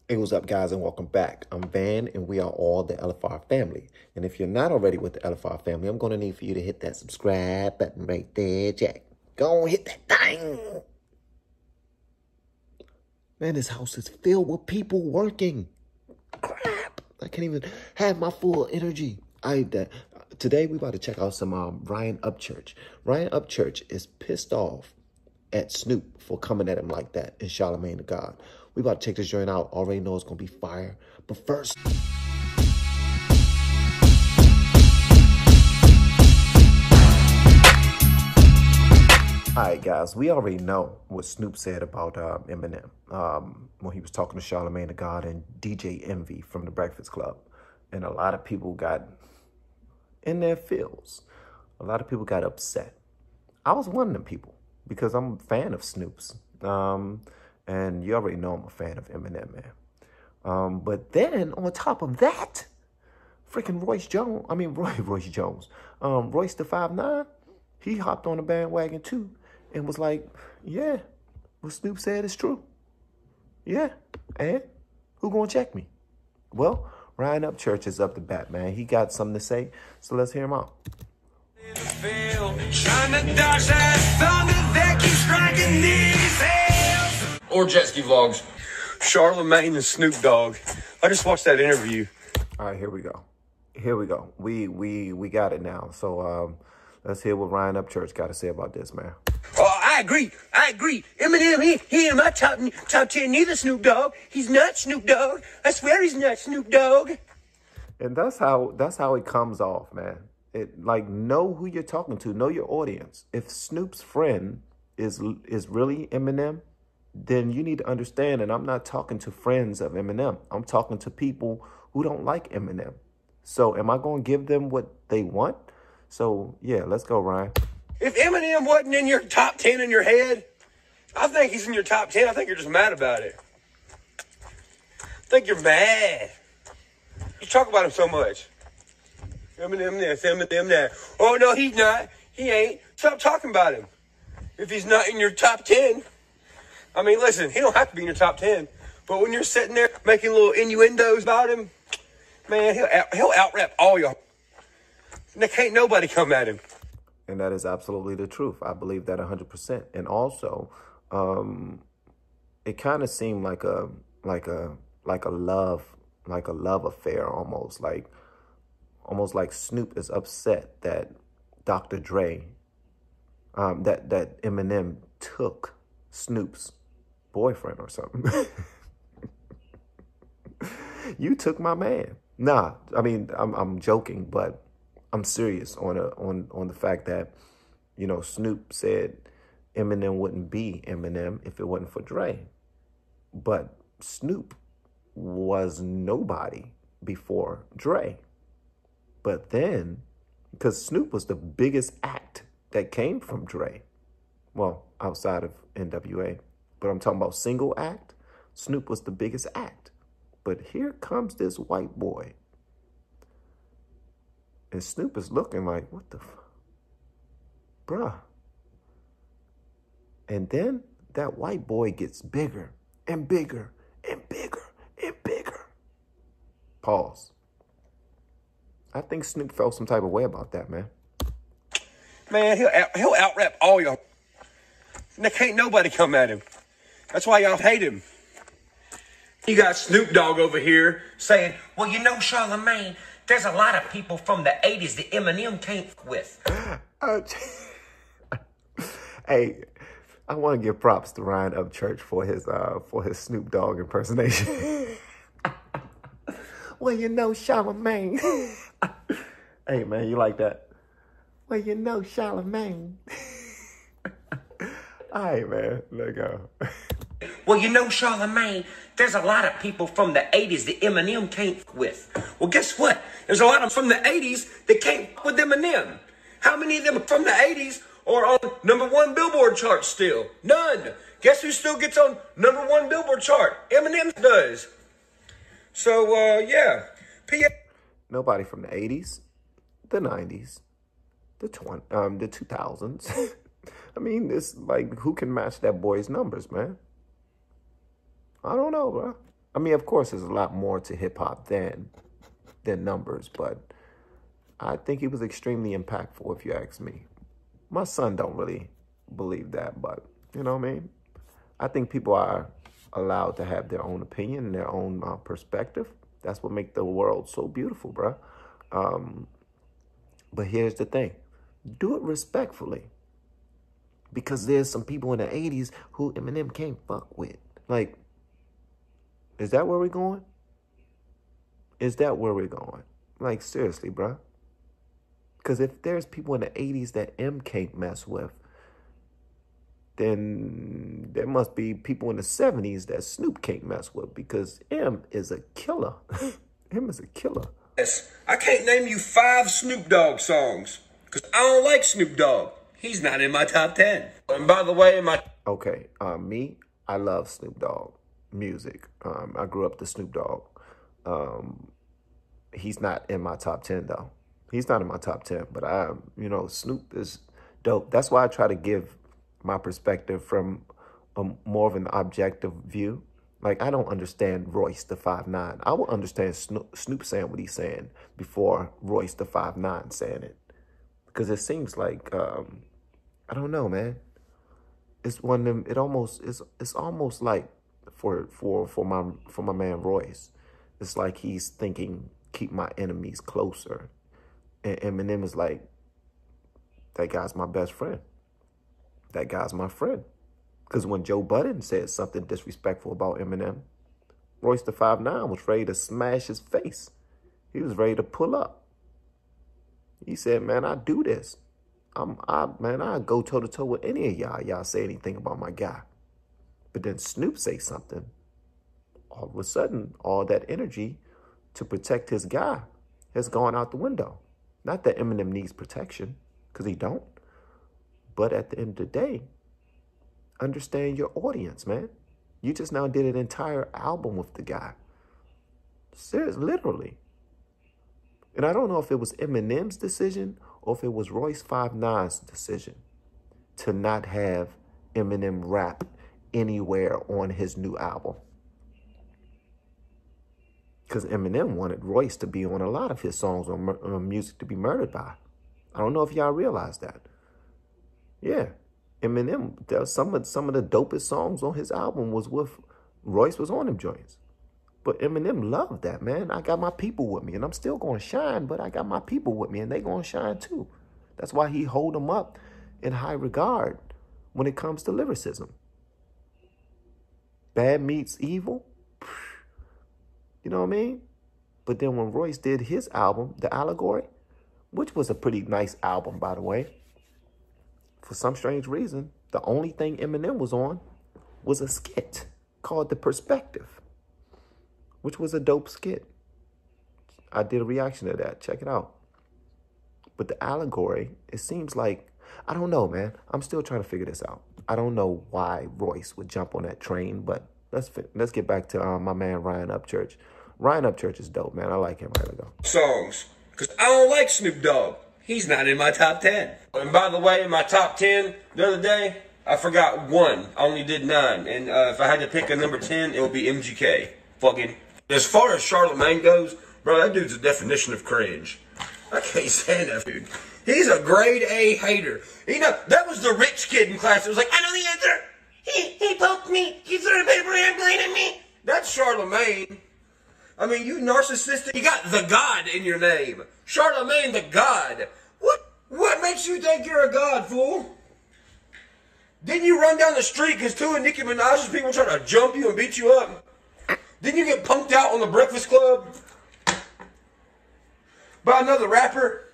Hey, what's up, guys, and welcome back. I'm Van, and we are all the LFR family. And if you're not already with the LFR family, I'm going to need for you to hit that subscribe button right there, Jack. Go on, hit that thing. Man, this house is filled with people working. Crap. I can't even have my full energy. Today, we about to check out some Ryan Upchurch. Ryan Upchurch is pissed off at Snoop for coming at him like that in Charlemagne the God. We about to check this joint out. Already know it's going to be fire. But first... Alright, guys, we already know what Snoop said about Eminem when he was talking to Charlemagne the God and DJ Envy from the Breakfast Club. And a lot of people got in their feels. A lot of people got upset. I was one of them people because I'm a fan of Snoop's. And you already know I'm a fan of Eminem, man. But then on top of that, freaking Royce Jones, Royce the 5'9", he hopped on the bandwagon too and was like, yeah, what Snoop said is true. Yeah, and who gonna check me? Well, Ryan Upchurch is up to bat, man. He got something to say, so let's hear him out. Or jet ski vlogs. Charlemagne and Snoop Dogg. I just watched that interview. All right, here we go. We got it now. So let's hear what Ryan Upchurch got to say about this, man. Oh, I agree. Eminem, he ain't my top 10 neither, Snoop Dogg. He's not Snoop Dogg. I swear he's not Snoop Dogg. And that's how it comes off, man. Like, know who you're talking to, know your audience. If Snoop's friend is really Eminem, then you need to understand, and I'm not talking to friends of Eminem. I'm talking to people who don't like Eminem. So am I going to give them what they want? So, yeah, let's go, Ryan. If Eminem wasn't in your top 10 in your head, I think he's in your top 10. I think you're just mad about it. I think you're mad. You talk about him so much. Eminem this, Eminem that. Oh, no, he's not. He ain't. Stop talking about him. If he's not in your top 10... I mean, listen, he don't have to be in your top 10, but when you're sitting there making little innuendos about him, man, he'll out-rap all y'all. There can't nobody come at him. And that is absolutely the truth. I believe that 100%. And also, it kind of seemed like a love affair almost like Snoop is upset that Dr. Dre, that Eminem took Snoop's boyfriend or something. You took my man. Nah, I mean, I'm joking, but I'm serious on the fact that, you know, Snoop said Eminem wouldn't be Eminem if it wasn't for Dre. But Snoop was nobody before Dre. But then, because Snoop was the biggest act that came from Dre, well, outside of NWA, but I'm talking about single act, Snoop was the biggest act. But here comes this white boy. And Snoop is looking like, what the bruh. And then that white boy gets bigger and bigger and bigger and bigger. Pause. I think Snoop felt some type of way about that, man. Man, he'll out-rap all y'all. There can't nobody come at him. That's why y'all hate him. You got Snoop Dogg over here saying, well, you know, Charlemagne, there's a lot of people from the 80s that Eminem can't with. Hey, I want to give props to Ryan Upchurch for his Snoop Dogg impersonation. Well, you know, Charlemagne. Hey, man, you like that? Well, you know, Charlemagne. All right, man, let go. Well, you know, Charlemagne, there's a lot of people from the 80s that Eminem can't with. Well, guess what? There's a lot of them from the 80s that can't with Eminem. How many of them from the 80s are on #1 Billboard chart still? None. Guess who still gets on #1 Billboard chart? Eminem does. So, yeah. Nobody from the 80s, the 90s, the 2000s. I mean, it's like, who can match that boy's numbers, man? I don't know, bro. I mean, of course, there's a lot more to hip hop than numbers, but I think he was extremely impactful, if you ask me. My son don't really believe that, but you know what I mean? I think people are allowed to have their own opinion and their own perspective. That's what makes the world so beautiful, bro. But here's the thing. Do it respectfully. Because there's some people in the 80s who Eminem can't fuck with. Like, is that where we're going? Is that where we're going? Like, seriously, bro. Because if there's people in the 80s that M can't mess with, then there must be people in the 70s that Snoop can't mess with, because M is a killer. M is a killer. Yes, I can't name you 5 Snoop Dogg songs because I don't like Snoop Dogg. He's not in my top 10. And by the way, Okay, me, I love Snoop Dogg music. I grew up to Snoop Dogg. He's not in my top 10 though. He's not in my top 10, but Snoop is dope. That's why I try to give my perspective from more of an objective view. Like, I don't understand Royce the 5'9". I will understand Snoop saying what he's saying before Royce the 5'9" saying it. Because it seems like, I don't know, man. It's one of them, it's almost like for my man Royce, it's like he's thinking, keep my enemies closer. And Eminem is like, that guy's my best friend. That guy's my friend. Because when Joe Budden said something disrespectful about Eminem, Royce the 5'9" was ready to smash his face. He was ready to pull up. He said, man, I do this. I go toe-to-toe with any of y'all. Y'all say anything about my guy. But then Snoop say something. All of a sudden, all that energy to protect his guy has gone out the window. Not that Eminem needs protection, because he don't. But at the end of the day, understand your audience, man. You just now did an entire album with the guy. Seriously, literally. And I don't know if it was Eminem's decision or if it was Royce 5'9"'s decision to not have Eminem rap anywhere on his new album. Because Eminem wanted Royce to be on a lot of his songs on Music to Be Murdered By. I don't know if y'all realize that. Yeah. Eminem, some of the dopest songs on his album was with Royce was on them joints. But Eminem loved that, man. I got my people with me, and I'm still going to shine, but I got my people with me, and they going to shine too. That's why he hold them up in high regard when it comes to lyricism. Bad meets evil. You know what I mean? But then when Royce did his album, The Allegory, which was a pretty nice album, by the way, for some strange reason, the only thing Eminem was on was a skit called The Perspective, which was a dope skit. I did a reaction to that. Check it out. But The Allegory, it seems like, I don't know, man. I'm still trying to figure this out. I don't know why Royce would jump on that train, but let's get back to my man Ryan Upchurch. Ryan Upchurch is dope, man. I like him. Right, go. Songs, because I don't like Snoop Dogg. He's not in my top 10. And by the way, in my top 10 the other day, I forgot one. I only did 9. And if I had to pick a number 10, it would be MGK. Fucking. As far as Charlamagne goes, bro, that dude's a definition of cringe. I can't stand that dude. He's a grade A hater. You know, that was the rich kid in class that was like, I know the answer. He poked me. He threw a paper airplane at me. That's Charlamagne. I mean, you narcissistic. You got the God in your name. Charlamagne the God. What makes you think you're a god, fool? Didn't you run down the street because 2 of Nicki Minaj's people trying to jump you and beat you up? Didn't you get punked out on the Breakfast Club by another rapper?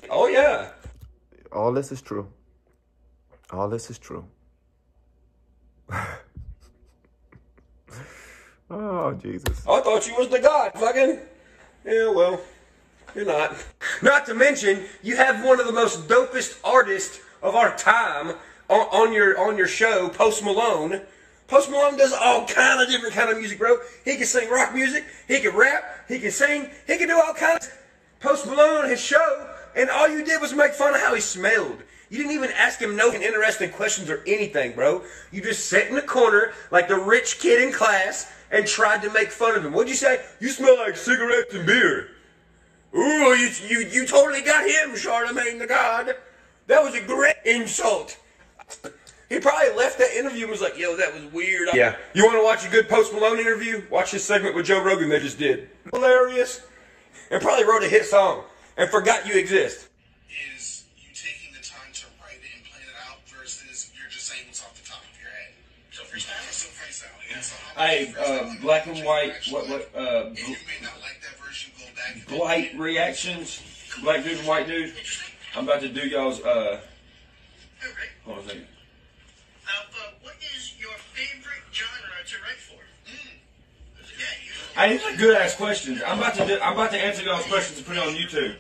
Oh, yeah. All this is true. All this is true. Oh, Jesus. I thought you was the god, fucking. Yeah, well, you're not. Not to mention, you have one of the most dopest artists of our time on your show, Post Malone. Post Malone does all kind of different kind of music, bro. He can sing rock music, he can rap, he can sing, he can do all kinds. Post Malone on his show, and all you did was make fun of how he smelled. You didn't even ask him no interesting questions or anything, bro. You just sat in the corner like the rich kid in class and tried to make fun of him. What'd you say? You smell like cigarettes and beer. Ooh, you totally got him, Charlemagne the God. That was a great insult. He probably left that interview and was like, yo, that was weird. Yeah. You want to watch a good Post Malone interview? Watch his segment with Joe Rogan they just did. Hilarious. And probably wrote a hit song and forgot you exist. Is you taking the time to write it and plan it out versus you're just saying what's off the top of your head? So freestyle? So freestyle, yeah. So Hey, black and white, if you may not like that version, go back and blight reactions, black dude and white dude. I'm about to do y'all's, hold on a second. What is your favorite genre to write for? Hey, these are good ass questions. I'm about to answer y'all's questions and put it on YouTube.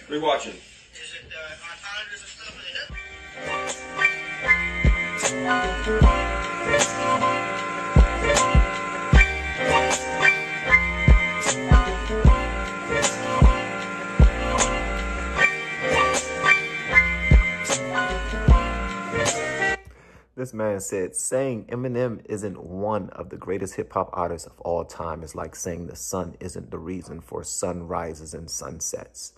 Rewatch it. Is it on honors and stuff This man said, saying Eminem isn't one of the greatest hip-hop artists of all time is like saying the sun isn't the reason for sunrises and sunsets.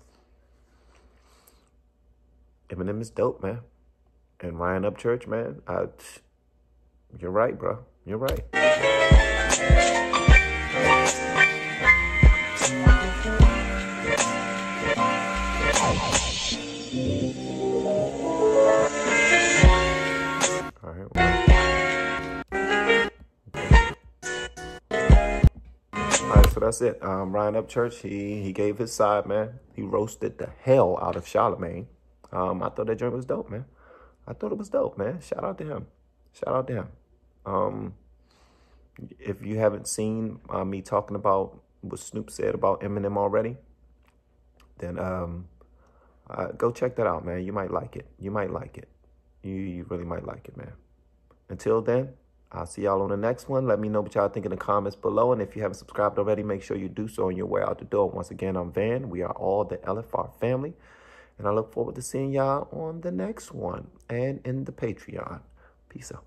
Eminem is dope, man. And Ryan Upchurch, man, you're right, bro. You're right. So that's it. Ryan Upchurch, he gave his side, man. He roasted the hell out of Charlemagne. I thought that joint was dope, man. I thought it was dope, man. Shout out to him. Shout out to him. If you haven't seen me talking about what Snoop said about Eminem already, then go check that out, man. You might like it. You might like it. You really might like it, man. Until then, I'll see y'all on the next one. Let me know what y'all think in the comments below. And if you haven't subscribed already, make sure you do so on your way out the door. Once again, I'm Van. We are all the LFR family. And I look forward to seeing y'all on the next one and in the Patreon. Peace out.